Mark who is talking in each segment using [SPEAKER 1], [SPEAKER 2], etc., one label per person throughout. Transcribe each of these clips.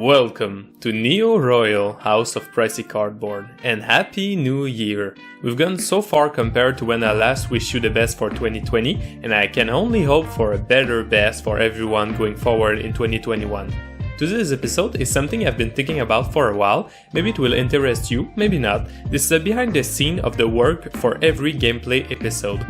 [SPEAKER 1] Welcome to Neo Royal House of Pricey Cardboard, and Happy New Year! We've gone so far compared to when I last wished you the best for 2020, and I can only hope for a better best for everyone going forward in 2021. Today's episode is something I've been thinking about for a while. Maybe it will interest you, maybe not. This is a behind the scene of the work for every gameplay episode.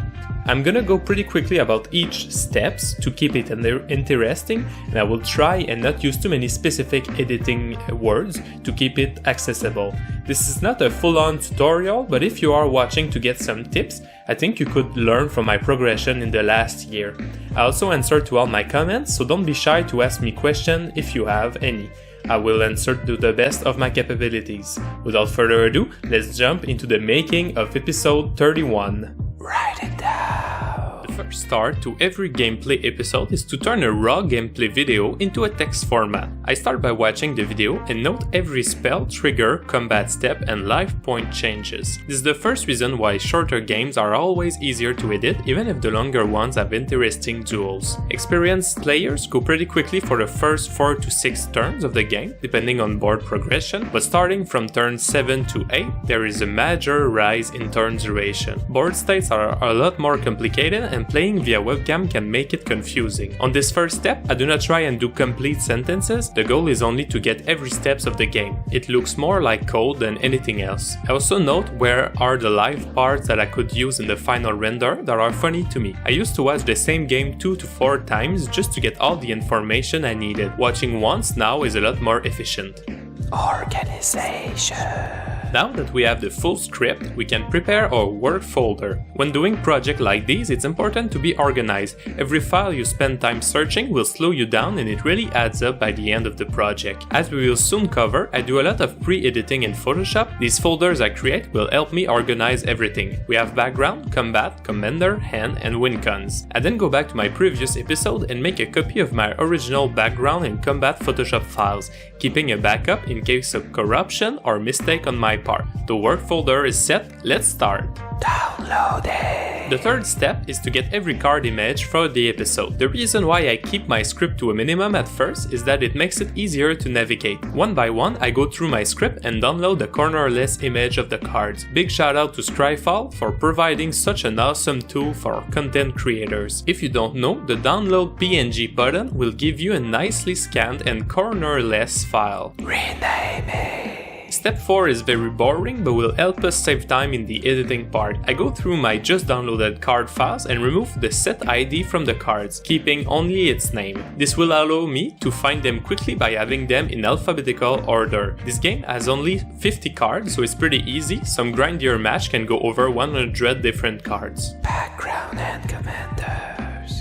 [SPEAKER 1] I'm gonna go pretty quickly about each steps to keep it interesting, and I will try and not use too many specific editing words to keep it accessible. This is not a full-on tutorial, but if you are watching to get some tips, I think you could learn from my progression in the last year. I also answer to all my comments, so don't be shy to ask me questions if you have any. I will answer to the best of my capabilities. Without further ado, let's jump into the making of episode 31. Write it down. The first start to every gameplay episode is to turn a raw gameplay video into a text format. I start by watching the video and note every spell, trigger, combat step, and life point changes. This is the first reason why shorter games are always easier to edit, even if the longer ones have interesting duels. Experienced players go pretty quickly for the first 4 to 6 turns of the game, depending on board progression, but starting from turn 7 to 8, there is a major rise in turn duration. Board states are a lot more complicated, and playing via webcam can make it confusing. On this first step, I do not try and do complete sentences. The goal is only to get every steps of the game. It looks more like code than anything else. I also note where are the live parts that I could use in the final render that are funny to me. I used to watch the same game 2 to 4 times just to get all the information I needed. Watching once now is a lot more efficient. Organization. Now that we have the full script, we can prepare our work folder. When doing projects like these, it's important to be organized. Every file you spend time searching will slow you down, and it really adds up by the end of the project. As we will soon cover, I do a lot of pre-editing in Photoshop. These folders I create will help me organize everything. We have background, combat, commander, hand, and win cons. I then go back to my previous episode and make a copy of my original background and combat Photoshop files, keeping a backup in case of corruption or mistake on my part. The work folder is set, let's start. Downloading. The third step is to get every card image for the episode. The reason why I keep my script to a minimum at first is that it makes it easier to navigate. One by one, I go through my script and download the cornerless image of the cards. Big shout out to Scryfall for providing such an awesome tool for content creators. If you don't know, the download PNG button will give you a nicely scanned and cornerless file. Renaming. Step 4 is very boring but will help us save time in the editing part. I go through my just downloaded card files and remove the set ID from the cards, keeping only its name. This will allow me to find them quickly by having them in alphabetical order. This game has only 50 cards, so it's pretty easy. Some grindier match can go over 100 different cards. Background and commander.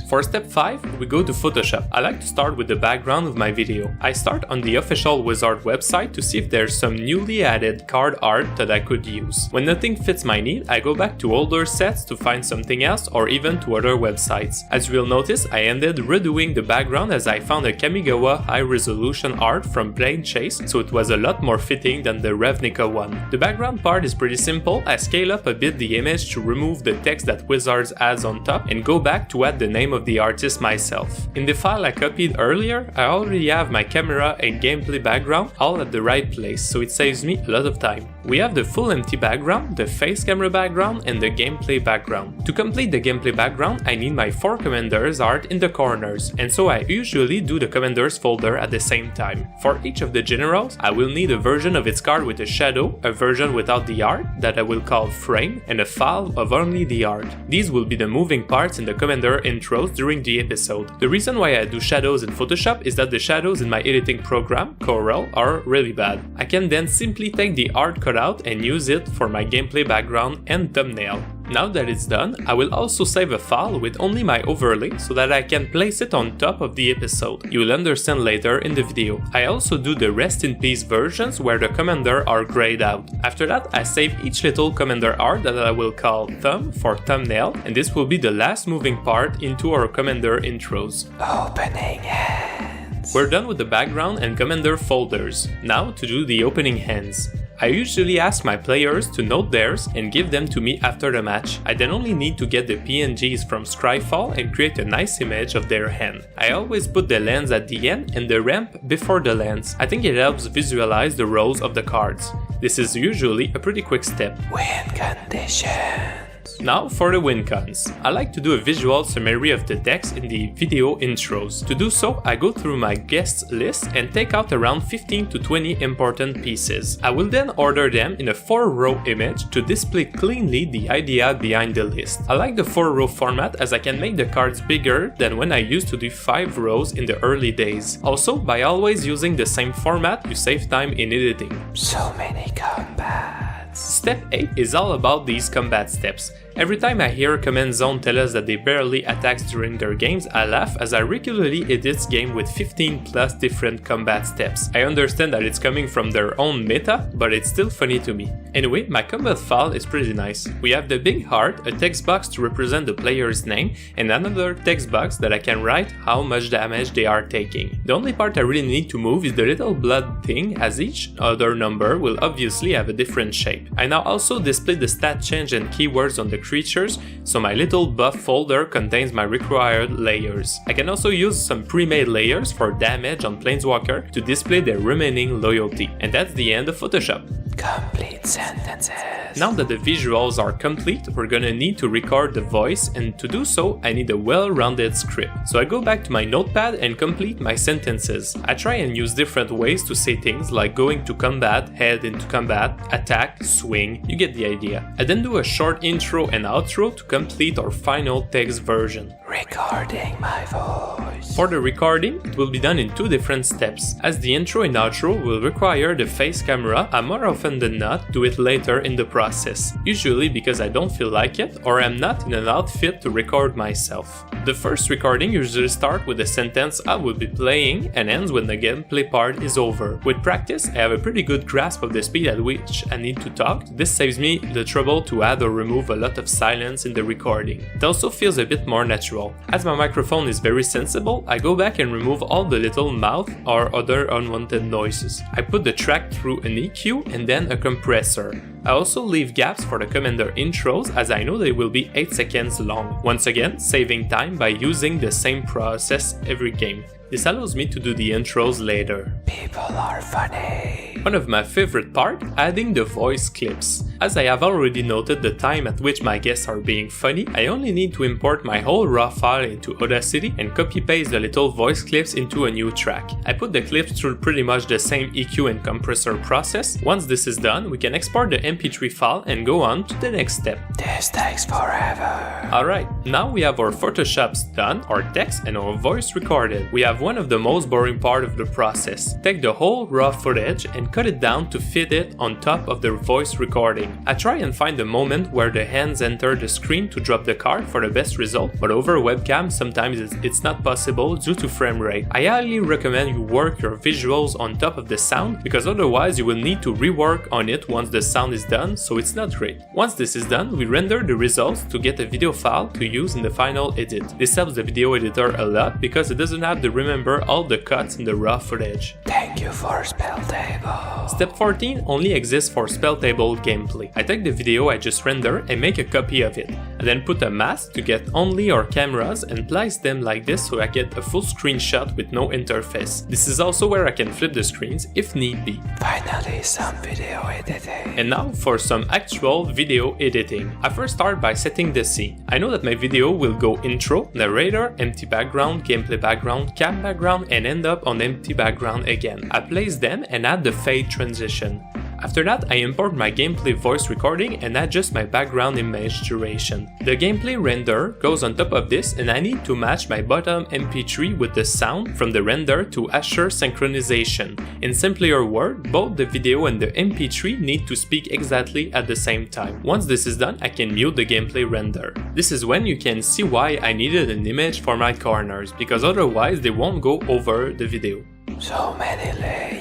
[SPEAKER 1] For step 5, we go to Photoshop. I like to start with the background of my video. I start on the official Wizard website to see if there's some newly added card art that I could use. When nothing fits my need, I go back to older sets to find something else or even to other websites. As you will notice, I ended redoing the background as I found a Kamigawa high-resolution art from Plane Chase, so it was a lot more fitting than the Ravnica one. The background part is pretty simple. I scale up a bit the image to remove the text that Wizards adds on top and go back to add the name of the artist myself. In the file I copied earlier, I already have my camera and gameplay background all at the right place, so it saves me a lot of time. We have the full empty background, the face camera background, and the gameplay background. To complete the gameplay background, I need my 4 commanders art in the corners, and so I usually do the commanders folder at the same time. For each of the generals, I will need a version of its card with a shadow, a version without the art that I will call frame, and a file of only the art. These will be the moving parts in the commander intros during the episode. The reason why I do shadows in Photoshop is that the shadows in my editing program, Corel, are really bad. I can then simply take the art cutout and use it for my gameplay background and thumbnail. Now that it's done, I will also save a file with only my overlay so that I can place it on top of the episode. You will understand later in the video. I also do the rest in peace versions where the commander are grayed out. After that, I save each little commander art that I will call thumb for thumbnail, and this will be the last moving part into our commander intros. Opening hands. We're done with the background and commander folders. Now to do the opening hands. I usually ask my players to note theirs and give them to me after the match. I then only need to get the PNGs from Scryfall and create a nice image of their hand. I always put the lens at the end and the ramp before the lens. I think it helps visualize the rows of the cards. This is usually a pretty quick step.
[SPEAKER 2] Win conditions.
[SPEAKER 1] Now for the win cons. I like to do a visual summary of the decks in the video intros. To do so, I go through my guests list and take out around 15 to 20 important pieces. I will then order them in a 4-row image to display cleanly the idea behind the list. I like the 4-row format as I can make the cards bigger than when I used to do 5 rows in the early days. Also, by always using the same format, you save time in editing.
[SPEAKER 2] So many combats.
[SPEAKER 1] Step 8 is all about these combat steps. Every time I hear Command Zone tell us that they barely attack during their games, I laugh as I regularly edit game with 15 plus different combat steps. I understand that it's coming from their own meta, but it's still funny to me. Anyway, my combat file is pretty nice. We have the big heart, a text box to represent the player's name, and another text box that I can write how much damage they are taking. The only part I really need to move is the little blood thing, as each other number will obviously have a different shape. I now also display the stat change and keywords on the creatures, so my little buff folder contains my required layers. I can also use some pre-made layers for damage on Planeswalker to display their remaining loyalty. And that's the end of Photoshop.
[SPEAKER 2] Complete sentences.
[SPEAKER 1] Now that the visuals are complete, we're gonna need to record the voice, and to do so, I need a well-rounded script. So I go back to my notepad and complete my sentences. I try and use different ways to say things like going to combat, head into combat, attack, swing, you get the idea. I then do a short intro and outro to complete our final text version.
[SPEAKER 2] Recording my voice.
[SPEAKER 1] For the recording, it will be done in 2 different steps. As the intro and outro will require the face camera, I more often than not do it later in the process, usually because I don't feel like it or I'm not in an outfit to record myself. The first recording usually starts with a sentence I will be playing and ends when the gameplay part is over. With practice, I have a pretty good grasp of the speed at which I need to talk. This saves me the trouble to add or remove a lot of silence in the recording. It also feels a bit more natural. As my microphone is very sensible, I go back and remove all the little mouth or other unwanted noises. I put the track through an EQ and then a compressor. I also leave gaps for the commander intros as I know they will be 8 seconds long. Once again, saving time by using the same process every game. This allows me to do the intros later.
[SPEAKER 2] People are funny.
[SPEAKER 1] One of my favorite parts, adding the voice clips. As I have already noted the time at which my guests are being funny, I only need to import my whole raw file into Audacity and copy-paste the little voice clips into a new track. I put the clips through pretty much the same EQ and compressor process. Once this is done, we can export the MP3 file and go on to the next step.
[SPEAKER 2] This takes forever.
[SPEAKER 1] Alright, now we have our Photoshops done, our text and our voice recorded. We have one of the most boring part of the process. Take the whole raw footage and cut it down to fit it on top of the voice recording. I try and find the moment where the hands enter the screen to drop the card for the best result, but over webcam sometimes it's not possible due to frame rate. I highly recommend you work your visuals on top of the sound because otherwise you will need to rework on it once the sound is done, so it's not great. Once this is done, we render the results to get a video file to use in the final edit. This helps the video editor a lot because it doesn't have to remember all the cuts in the raw footage.
[SPEAKER 2] Thank you for Spelltable.
[SPEAKER 1] Step 14 only exists for Spelltable gameplay. I take the video I just rendered and make a copy of it. I then put a mask to get only our cameras and place them like this so I get a full screenshot with no interface. This is also where I can flip the screens if need be.
[SPEAKER 2] Finally some video editing.
[SPEAKER 1] And now for some actual video editing. I first start by setting the scene. I know that my video will go intro, narrator, empty background, gameplay background, cam background, and end up on empty background again. I place them and add the fade transition. After that, I import my gameplay voice recording and adjust my background image duration. The gameplay render goes on top of this and I need to match my bottom MP3 with the sound from the render to assure synchronization. In simpler words, both the video and the MP3 need to speak exactly at the same time. Once this is done, I can mute the gameplay render. This is when you can see why I needed an image for my corners, because otherwise they won't go over the video.
[SPEAKER 2] So many layers.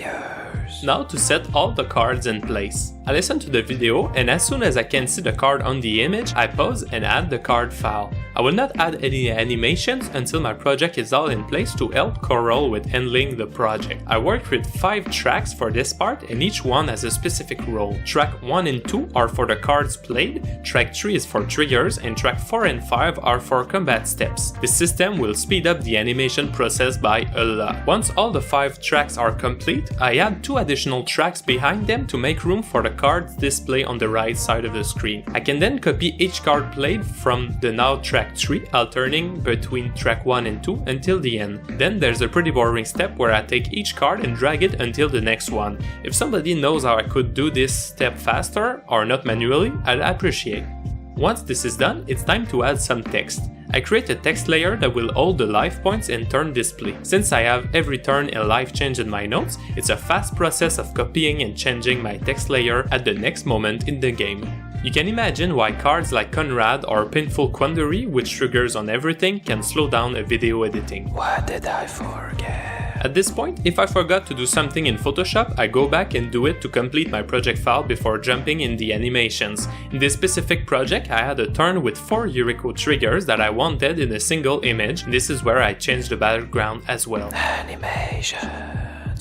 [SPEAKER 1] Now to set all the cards in place. I listen to the video, and as soon as I can see the card on the image, I pause and add the card file. I will not add any animations until my project is all in place to help Coral with handling the project. I worked with 5 tracks for this part, and each one has a specific role. Track 1 and 2 are for the cards played, track 3 is for triggers, and track 4 and 5 are for combat steps. This system will speed up the animation process by a lot. Once all the 5 tracks are complete, I add 2 additional tracks behind them to make room for the cards display on the right side of the screen. I can then copy each card played from the now track 3, alternating between track 1 and 2 until the end. Then there's a pretty boring step where I take each card and drag it until the next one. If somebody knows how I could do this step faster, or not manually, I'd appreciate. Once this is done, it's time to add some text. I create a text layer that will hold the life points and turn display. Since I have every turn a life change in my notes, it's a fast process of copying and changing my text layer at the next moment in the game. You can imagine why cards like Conrad or Painful Quandary, which triggers on everything, can slow down a video editing.
[SPEAKER 2] What did I forget?
[SPEAKER 1] At this point, if I forgot to do something in Photoshop, I go back and do it to complete my project file before jumping in the animations. In this specific project, I had a turn with 4 Yuriko triggers that I wanted in a single image. This is where I changed the background as well.
[SPEAKER 2] Animations.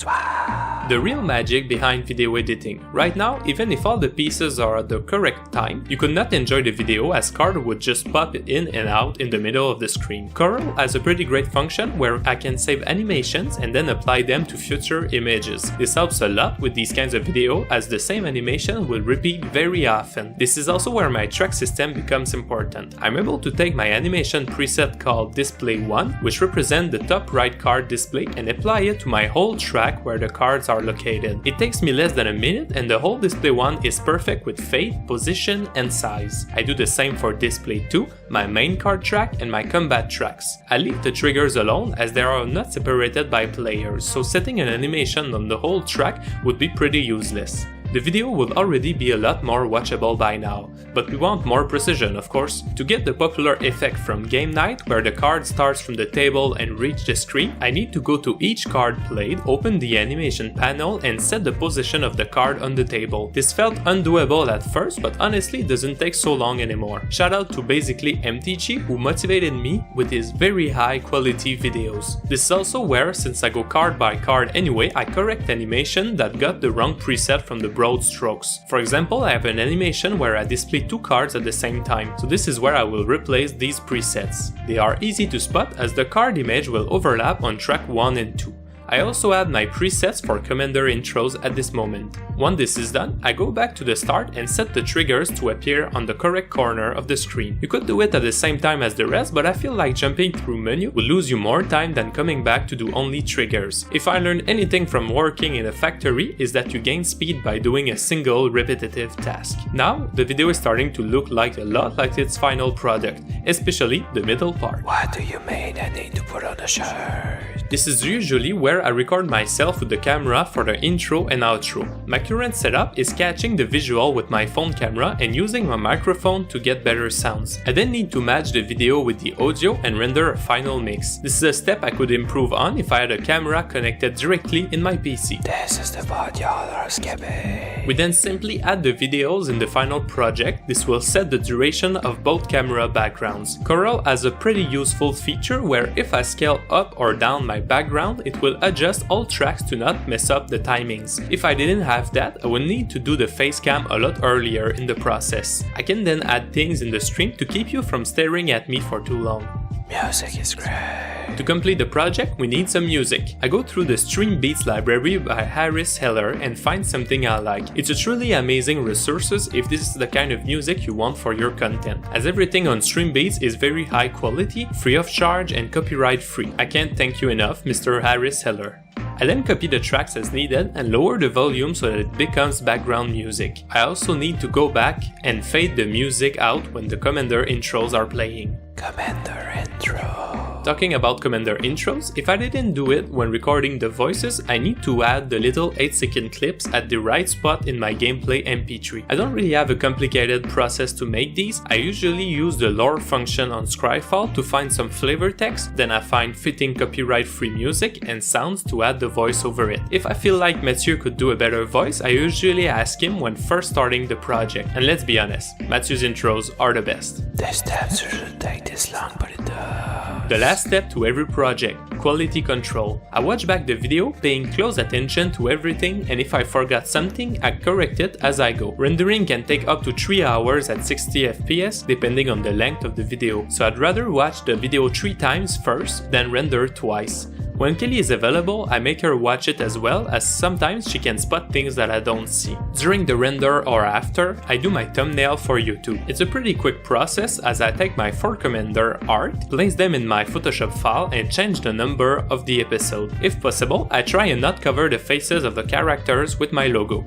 [SPEAKER 2] Wow.
[SPEAKER 1] The real magic behind video editing. Right now, even if all the pieces are at the correct time, you could not enjoy the video as cards would just pop in and out in the middle of the screen. Coral has a pretty great function where I can save animations and then apply them to future images. This helps a lot with these kinds of video as the same animation will repeat very often. This is also where my track system becomes important. I'm able to take my animation preset called Display 1, which represents the top right card display, and apply it to my whole track where the cards are located. It takes me less than a minute and the whole Display 1 is perfect with fade, position and size. I do the same for Display 2, my main card track and my combat tracks. I leave the triggers alone as they are not separated by players, so setting an animation on the whole track would be pretty useless. The video will already be a lot more watchable by now, but we want more precision of course. To get the popular effect from Game Night where the card starts from the table and reach the screen, I need to go to each card played, open the animation panel and set the position of the card on the table. This felt undoable at first, but honestly it doesn't take so long anymore. Shout out to basically MTG who motivated me with his very high quality videos. This is also where, since I go card by card anyway, I correct animation that got the wrong preset from the broad strokes. For example, I have an animation where I display 2 cards at the same time, so this is where I will replace these presets. They are easy to spot as the card image will overlap on track 1 and 2. I also add my presets for commander intros at this moment. Once this is done, I go back to the start and set the triggers to appear on the correct corner of the screen. You could do it at the same time as the rest, but I feel like jumping through menu will lose you more time than coming back to do only triggers. If I learned anything from working in a factory, is that you gain speed by doing a single repetitive task. Now, the video is starting to look like a lot like its final product, especially the middle part.
[SPEAKER 2] What do you mean I need to put on a shirt?
[SPEAKER 1] This is usually where I record myself with the camera for the intro and outro. My current setup is catching the visual with my phone camera and using my microphone to get better sounds. I then need to match the video with the audio and render a final mix. This is a step I could improve on if I had a camera connected directly in my PC.
[SPEAKER 2] This is the part y'all are skipping.
[SPEAKER 1] We then simply add the videos in the final project. This will set the duration of both camera backgrounds. Coral has a pretty useful feature where if I scale up or down my background, it will adjust all tracks to not mess up the timings. If I didn't have that, I would need to do the face cam a lot earlier in the process. I can then add things in the stream to keep you from staring at me for too long.
[SPEAKER 2] Music is great.
[SPEAKER 1] To complete the project, we need some music. I go through the Stream Beats library by Harris Heller and find something I like. It's a truly amazing resources if this is the kind of music you want for your content, as everything on Stream Beats is very high quality, free of charge and copyright free. I can't thank you enough, Mr. Harris Heller. I then copy the tracks as needed and lower the volume so that it becomes background music. I also need to go back and fade the music out when the commander intros are playing.
[SPEAKER 2] Commander intro.
[SPEAKER 1] Talking about Commander intros, if I didn't do it when recording the voices, I need to add the little 8-second clips at the right spot in my gameplay MP3. I don't really have a complicated process to make these. I usually use the lore function on Scryfall to find some flavor text, then I find fitting copyright-free music and sounds to add the voice over it. If I feel like Mathieu could do a better voice, I usually ask him when first starting the project. And let's be honest, Mathieu's intros are the best.
[SPEAKER 2] This steps shouldn't take this long, but it does.
[SPEAKER 1] The last step to every project, quality control. I watch back the video, paying close attention to everything, and if I forgot something, I correct it as I go. Rendering can take up to 3 hours at 60 FPS depending on the length of the video, so I'd rather watch the video 3 times first than render twice. When Kelly is available, I make her watch it as well, as sometimes she can spot things that I don't see. During the render or after, I do my thumbnail for YouTube. It's a pretty quick process as I take my 4 Commander art, place them in my Photoshop file and change the number of the episode. If possible, I try and not cover the faces of the characters with my logo.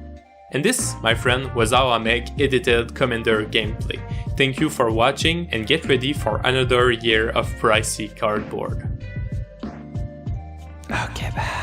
[SPEAKER 1] And this, my friend, was how I make edited Commander gameplay. Thank you for watching and get ready for another year of pricey cardboard.
[SPEAKER 2] Okay, bye.